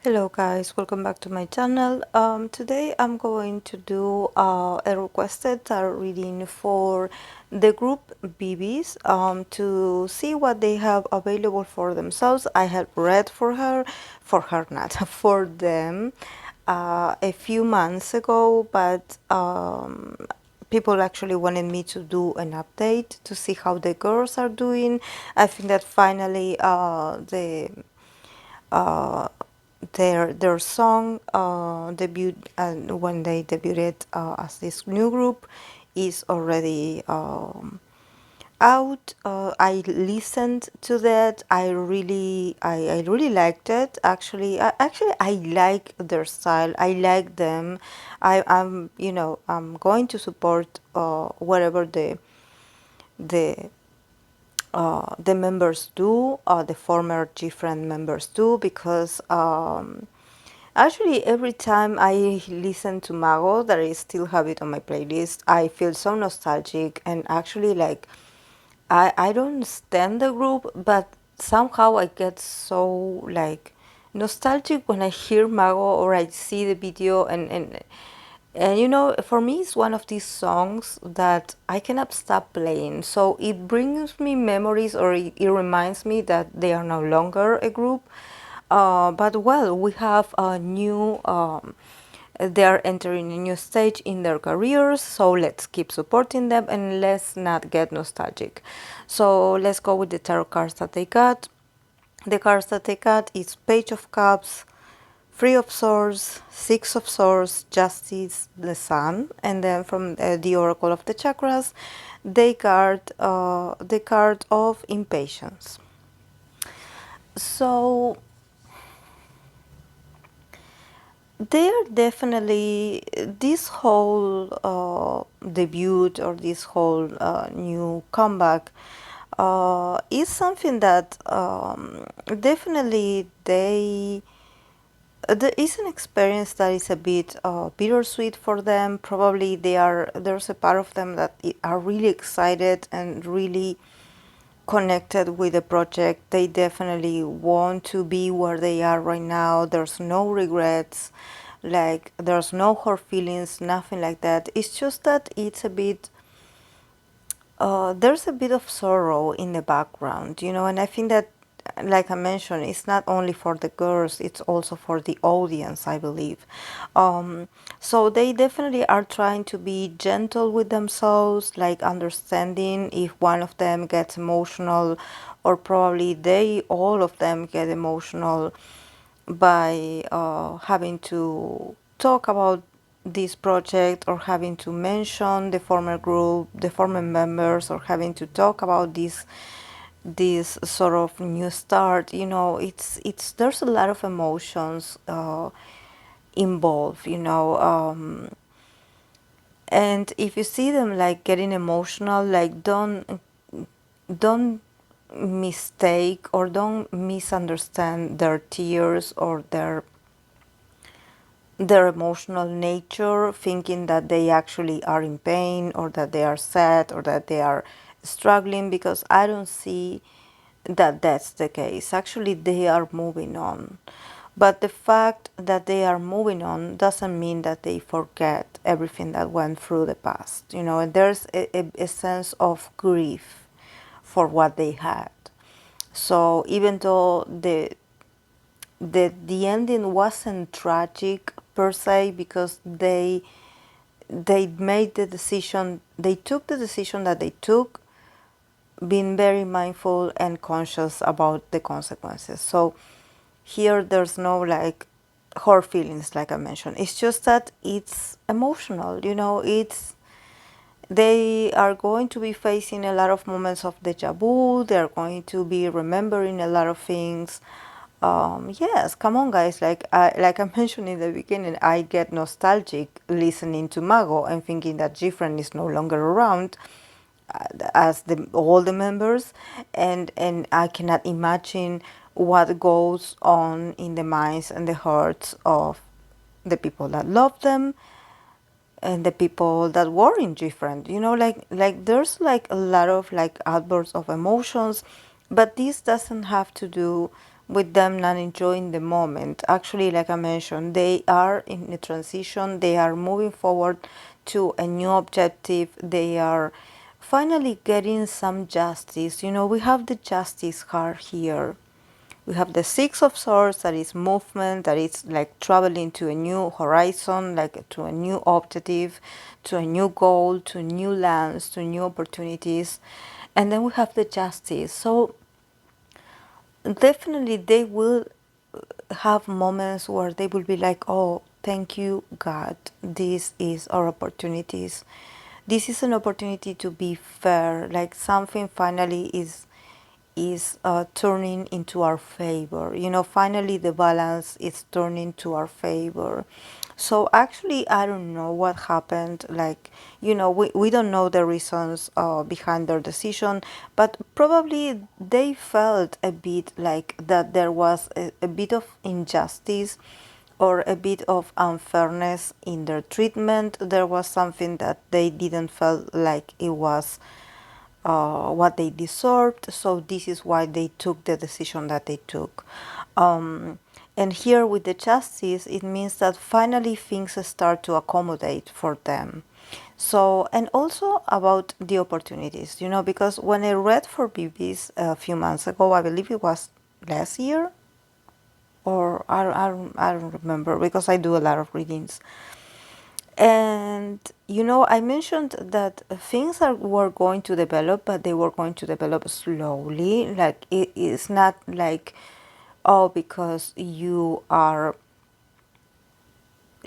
Hello guys, welcome back to my channel. Today I'm going to do a requested tarot reading for the group VIVIZ to see what they have available for themselves. I had read not, for them a few months ago, but people actually wanted me to do an update to see how the girls are doing. I think that finally uh, their song debut, and when they debuted as this new group, is already out. I listened to that. I really liked it. Actually, I like their style. I like them. I'm going to support whatever the members do, the former different members do, because actually every time I listen to Mago, that I still have it on my playlist, I feel so nostalgic, and actually like I don't stand the group, but somehow I get so like nostalgic when I hear Mago or I see the video, and for me, it's one of these songs that I cannot stop playing. So it brings me memories, or it reminds me that they are no longer a group. But well, we have a new, they are entering a new stage in their careers. So let's keep supporting them and let's not get nostalgic. So let's go with the tarot cards that they got. The cards that they got is Page of Cups, Three of Swords, Six of Swords, Justice, the Sun, and then from the Oracle of the Chakras, they guard the card of Impatience. So they're definitely, this whole debut, or this whole new comeback is something that definitely there is an experience that is a bit bittersweet for them. Probably there's a part of them that are really excited and really connected with the project. They definitely want to be where they are right now. There's no regrets, like there's no hurt feelings, nothing like that. It's just that it's a bit there's a bit of sorrow in the background, and I think that, like I mentioned, it's not only for the girls, it's also for the audience, I believe. So they definitely are trying to be gentle with themselves, like understanding if one of them gets emotional, or probably all of them get emotional by having to talk about this project, or having to mention the former group, the former members, or having to talk about this sort of new start. It's there's a lot of emotions involved. And if you see them like getting emotional, like don't mistake or don't misunderstand their tears or their emotional nature, thinking that they actually are in pain, or that they are sad, or that they are struggling, because I don't see that that's the case. Actually, they are moving on. But the fact that they are moving on doesn't mean that they forget everything that went through the past, and there's a sense of grief for what they had. So even though the ending wasn't tragic per se, because they made the decision, they took the decision that they took, being very mindful and conscious about the consequences. So here there's no like hurt feelings, like I mentioned. It's just that it's emotional, they are going to be facing a lot of moments of deja vu. They're going to be remembering a lot of things. Yes, come on, guys. Like I mentioned in the beginning, I get nostalgic listening to Mago and thinking that Gifren is no longer around, as all the members, and I cannot imagine what goes on in the minds and the hearts of the people that love them, and the people that were indifferent. Like there's like a lot of like outbursts of emotions, but this doesn't have to do with them not enjoying the moment. Actually, like I mentioned, they are in a transition, they are moving forward to a new objective, they are finally getting some justice. You know, we have the justice card here. We have the Six of Swords, that is movement, that is like traveling to a new horizon, like to a new objective, to a new goal, to new lands, to new opportunities. And then we have the Justice. So definitely they will have moments where they will be like, oh, thank you, God. This is our opportunities. This is an opportunity to be fair. Like something finally is turning into our favor. You know, finally the balance is turning to our favor. So actually, I don't know what happened. Like, you know, we don't know the reasons behind their decision, but probably they felt a bit like that there was a bit of injustice or a bit of unfairness in their treatment. There was something that they didn't feel like it was what they deserved. So this is why they took the decision that they took. And here with the justice, it means that finally things start to accommodate for them. So, and also about the opportunities, you know, because when I read for VIVIZ a few months ago, I believe it was last year, or I don't remember because I do a lot of readings. And you know, I mentioned that were going to develop, but they were going to develop slowly. Like it is not like, oh, because you are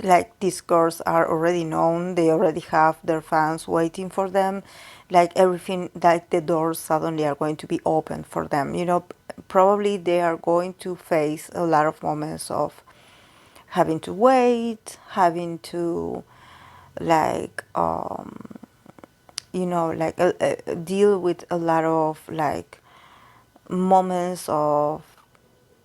like these girls are already known, they already have their fans waiting for them. Like everything, like the doors suddenly are going to be open for them. You know, probably they are going to face a lot of moments of having to wait, having to like you know, like deal with a lot of like moments of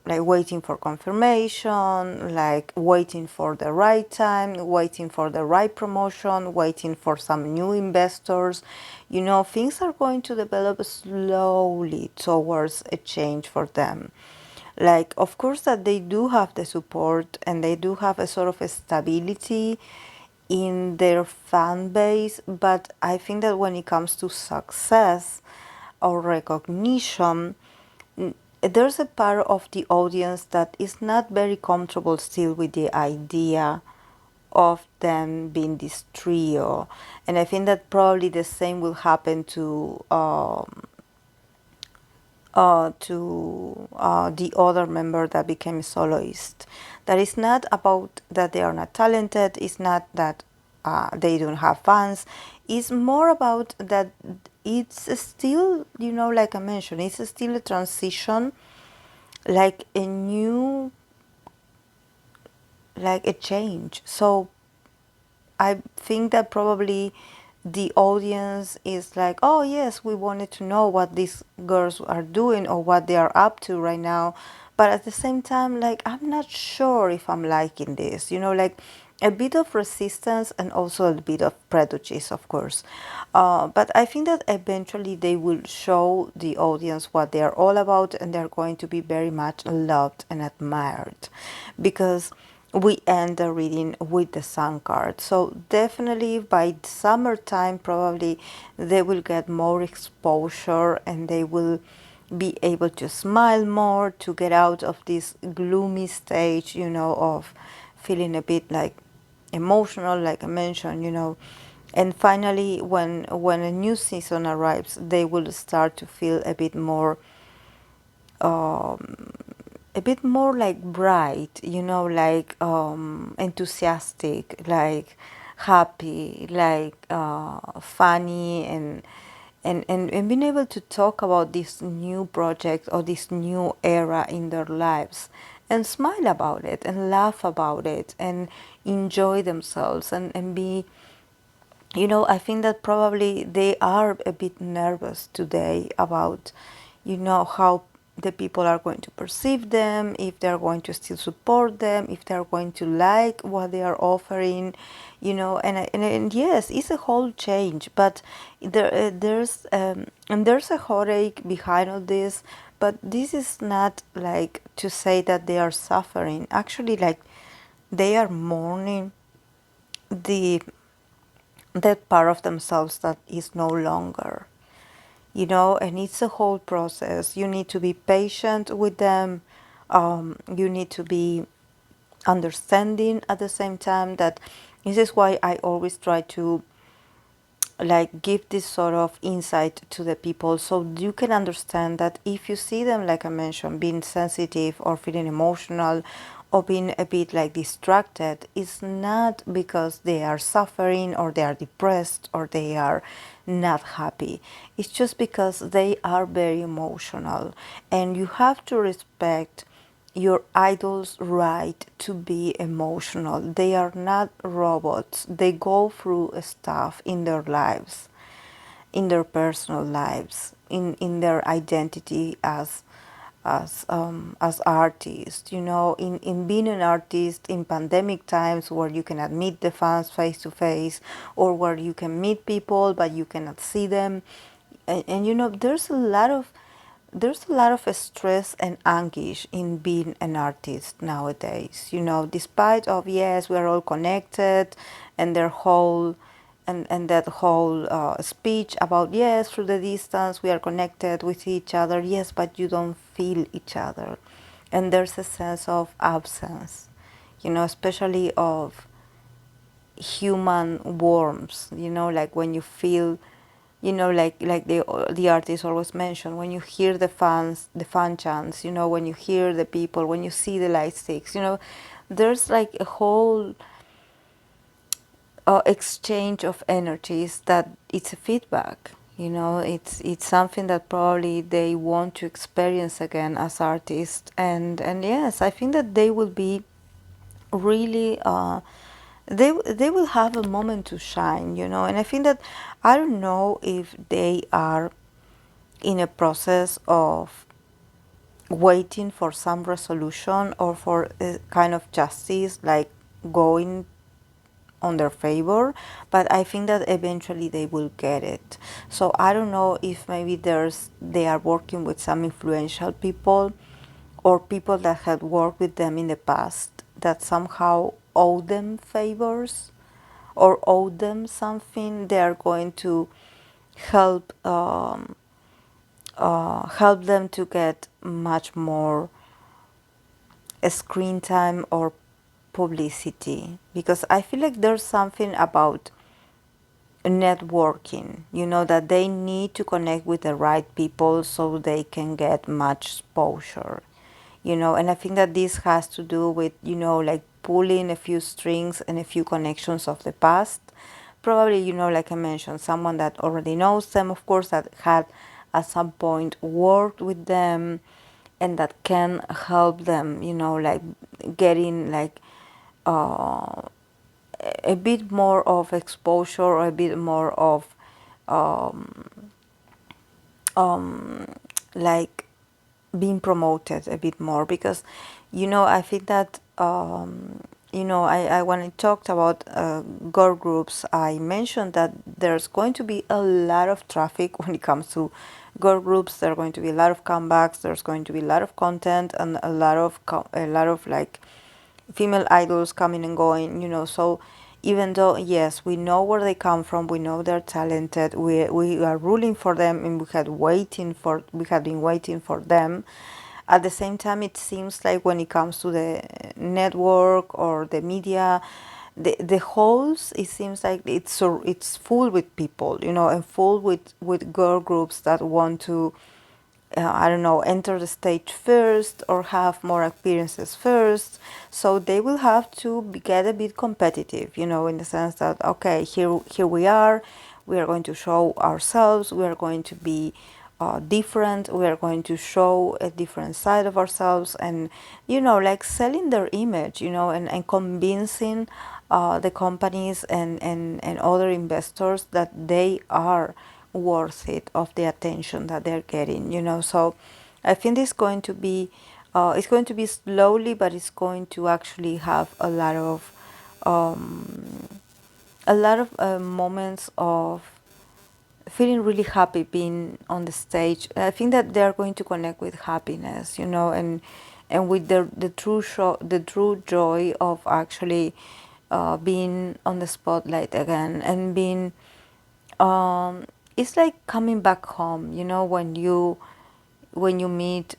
like waiting for confirmation, like waiting for the right time, waiting for the right promotion, waiting for some new investors. You know, things are going to develop slowly towards a change for them. Like, of course, that they do have the support and they do have a sort of a stability in their fan base, but I think that when it comes to success or recognition, there's a part of the audience that is not very comfortable still with the idea of them being this trio. And I think that probably the same will happen to the other member that became a soloist. That is not about that they are not talented, it's not that they don't have fans, it's more about that it's still, you know, like I mentioned, it's still a transition, like a new, like a change. So I think that probably the audience is like, oh yes, we wanted to know what these girls are doing or what they are up to right now. But at the same time, like, I'm not sure if I'm liking this, you know, like a bit of resistance and also a bit of prejudice, of course. But I think that eventually they will show the audience what they are all about and they're going to be very much loved and admired because we end the reading with the sun card. So definitely by summertime, probably they will get more exposure and they will be able to smile more, to get out of this gloomy stage, you know, of feeling a bit like emotional, like I mentioned, you know. And finally, when a new season arrives, they will start to feel a bit more like bright, you know, like enthusiastic, like happy, like funny, and being able to talk about this new project or this new era in their lives and smile about it and laugh about it and enjoy themselves and be, you know, I think that probably they are a bit nervous today about, you know, how the people are going to perceive them, if they're going to still support them, if they're going to like what they are offering, you know, and yes, it's a whole change, but there's a heartache behind all this but this is not like to say that they are suffering. Actually, like they are mourning the that part of themselves that is no longer, and it's a whole process. You need to be patient with them. You need to be understanding at the same time. That this is why I always try to like give this sort of insight to the people, so you can understand that if you see them, like I mentioned, being sensitive or feeling emotional or being a bit like distracted, it's not because they are suffering or they are depressed or they are not happy. It's just because they are very emotional, and you have to respect your idol's right to be emotional. They are not robots. They go through stuff in their lives, in their personal lives, in their identity as artists. In being an artist in pandemic times where you cannot meet the fans face to face, or where you can meet people but you cannot see them, and there's a lot of stress and anguish in being an artist nowadays. Despite of, yes, we're all connected, and their whole and that whole speech about, yes, through the distance we are connected with each other, yes, but you don't feel each other, and there's a sense of absence, especially of human warmth, like when you feel, like the artist always mention, when you hear the fan chants, when you hear the people, when you see the light sticks, there's like a whole exchange of energies that it's a feedback. It's something that probably they want to experience again as artists, and yes, I think that they will be really they will have a moment to shine, and I think that, I don't know if they are in a process of waiting for some resolution or for a kind of justice like going on their favor, but I think that eventually they will get it. So I don't know if maybe they are working with some influential people or people that had worked with them in the past that somehow owe them favors or owe them something. They are going to help help them to get much more screen time or publicity, because I feel like there's something about networking, that they need to connect with the right people so they can get much exposure, and I think that this has to do with, like pulling a few strings and a few connections of the past. Probably, like I mentioned, someone that already knows them, of course, that had at some point worked with them and that can help them, like getting like uh, a bit more of exposure or a bit more of um, like being promoted a bit more, because I think that I when I talked about girl groups, I mentioned that there's going to be a lot of traffic when it comes to girl groups. There are going to be a lot of comebacks, there's going to be a lot of content, and a lot of like female idols coming and going, so even though, yes, we know where they come from, we know they're talented, we are rooting for them, and we have been waiting for them. At the same time, it seems like when it comes to the network or the media, the halls, it seems like it's full with people, and full with girl groups that want to, I don't know, enter the stage first or have more appearances first. So they will have to get a bit competitive, in the sense that, okay, here we are going to show ourselves, we are going to be different, we are going to show a different side of ourselves, and, like selling their image, and convincing the companies and other investors that they are worth it of the attention that they're getting, so I think it's going to be slowly, but it's going to actually have um, a lot of moments of feeling really happy being on the stage. I think that they are going to connect with happiness, and with the true show, the true joy of actually being on the spotlight again, and being it's like coming back home, when you meet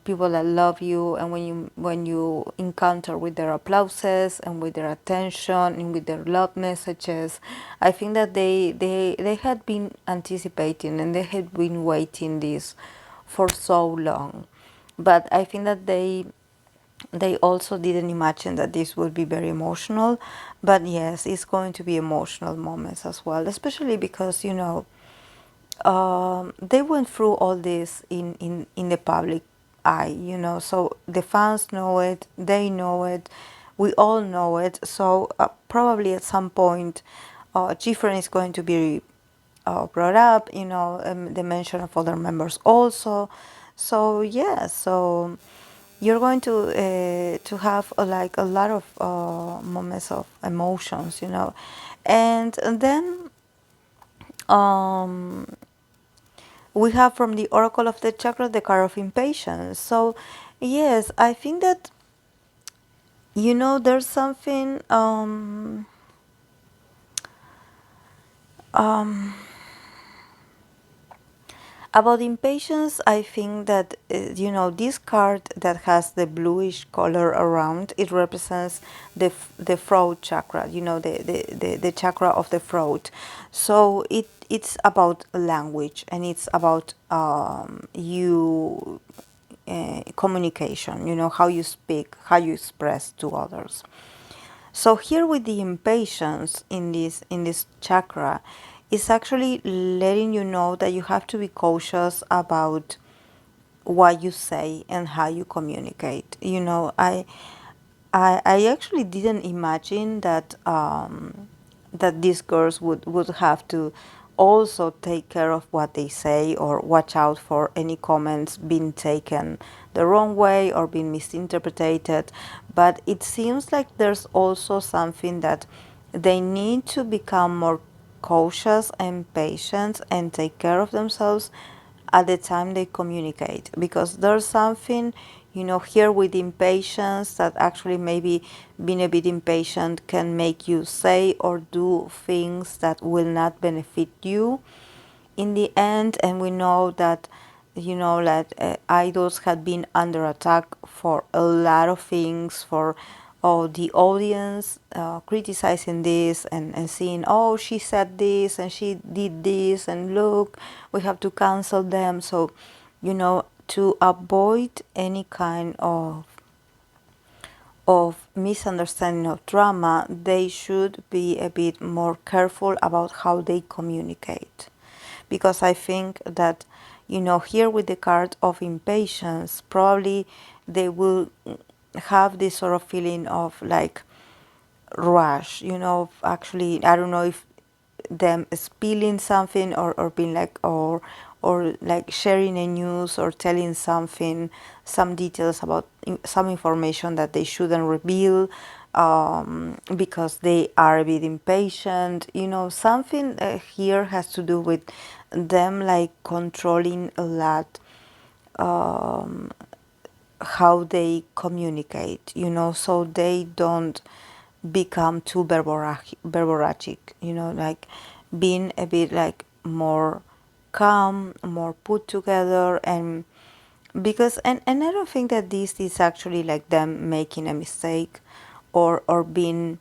people that love you, and when you encounter with their applauses and with their attention and with their love messages. I think that they had been anticipating, and they had been waiting this for so long. But I think that they also didn't imagine that this would be very emotional. But yes, it's going to be emotional moments as well, especially because they went through all this in the public eye, so the fans know it, they know it, we all know it. So probably at some point, Gifren is going to be brought up, the mention of other members also. So yeah, so you're going to have like a lot of moments of emotions, and then um we have from the Oracle of the Chakra the card of Impatience. So, yes, I think that, there's something um, about impatience. I think that, this card that has the bluish color around, it represents the throat chakra, the chakra of the throat. So it's about language, and it's about you communication, how you speak, how you express to others. So here with the impatience in this chakra, it's actually letting you know that you have to be cautious about what you say and how you communicate. I actually didn't imagine that these girls would have to also take care of what they say, or watch out for any comments being taken the wrong way or being misinterpreted. But it seems like there's also something that they need to become more cautious and patient and take care of themselves at the time they communicate, because there's something, here with impatience, that actually maybe being a bit impatient can make you say or do things that will not benefit you in the end. And we know that, that idols had been under attack for a lot of things, for the audience criticizing this, and seeing, oh, she said this and she did this, and look, we have to cancel them. So, to avoid any kind of misunderstanding of drama, they should be a bit more careful about how they communicate. Because I think that, here with the card of impatience, probably they will have this sort of feeling of like rush, actually, I don't know if them spilling something, or being like, or like sharing a news, or telling something, some details about some information that they shouldn't reveal, because they are a bit impatient. Something here has to do with them like controlling a lot how they communicate, so they don't become too verboragic, like being a bit like more calm, more put together. And because, and I don't think that this is actually like them making a mistake, or being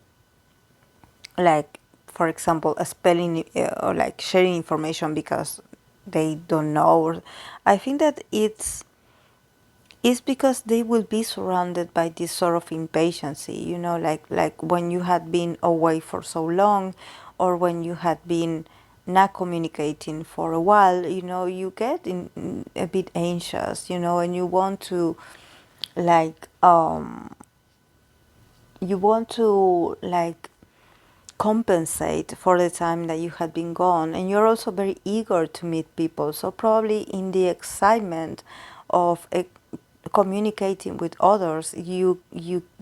like, for example, a spelling, or like sharing information because they don't know. Or I think that it's because they will be surrounded by this sort of impatience, like when you had been away for so long, or when you had been not communicating for a while, you get a bit anxious, and you want to like compensate for the time that you had been gone, and you're also very eager to meet people. So probably in the excitement of communicating with others, you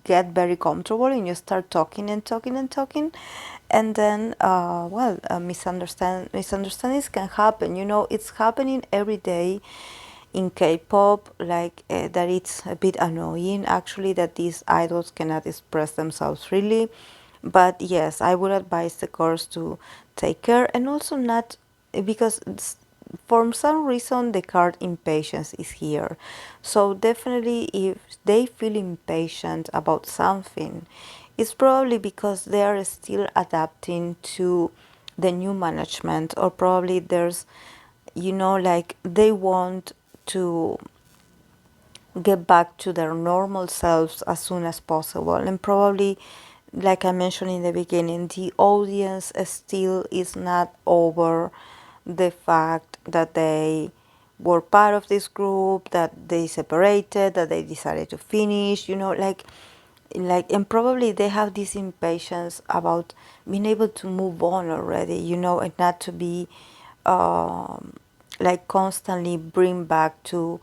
get very comfortable and you start talking and talking and talking, and then misunderstandings can happen. You know, it's happening every day in K-pop, like that it's a bit annoying actually that these idols cannot express themselves freely. But yes, I would advise the girls to take care, and also not because for some reason the card impatience is here. So definitely if they feel impatient about something, it's probably because they are still adapting to the new management, or probably there's, you know, like they want to get back to their normal selves as soon as possible. And probably, like I mentioned in the beginning, the audience still is not over the fact that they were part of this group, that they separated, that they decided to finish, you know, like and probably they have this impatience about being able to move on already, you know, and not to be like constantly bring back to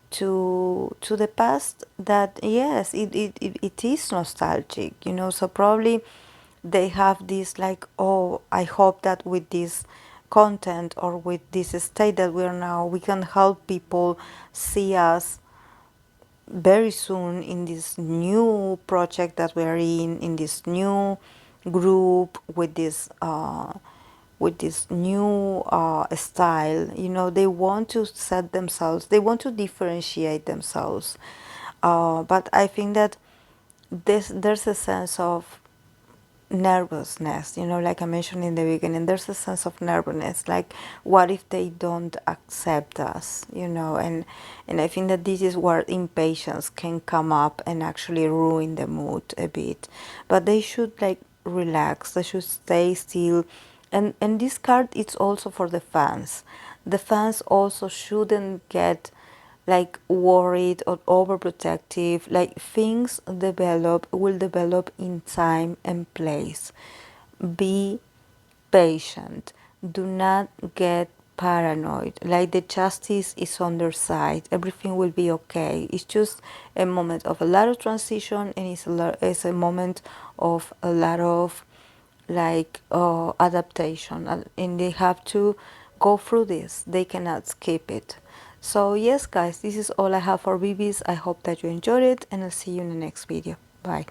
the past. That yes, it is nostalgic, you know. So probably they have this like, oh, I hope that with this content or with this state that we are now, we can help people see us very soon in this new project that we are in this new group with this new style. You know, they want to set themselves, they want to differentiate themselves. But I think that there's a sense of nervousness, you know, like I mentioned in the beginning, there's a sense of nervousness, like what if they don't accept us, you know, and I think that this is where impatience can come up and actually ruin the mood a bit. But they should like relax, they should stay still. And this card, it's also for the fans. The fans also shouldn't get like worried or overprotective. Like things will develop in time and place. Be patient. Do not get paranoid. Like the justice is on their side. Everything will be okay. It's just a moment of a lot of transition, and it's a moment of a lot of like adaptation, and they have to go through this. They cannot skip it. So yes, guys, this is all I have for VIVIZ. I hope that you enjoyed it, and I'll see you in the next video. Bye.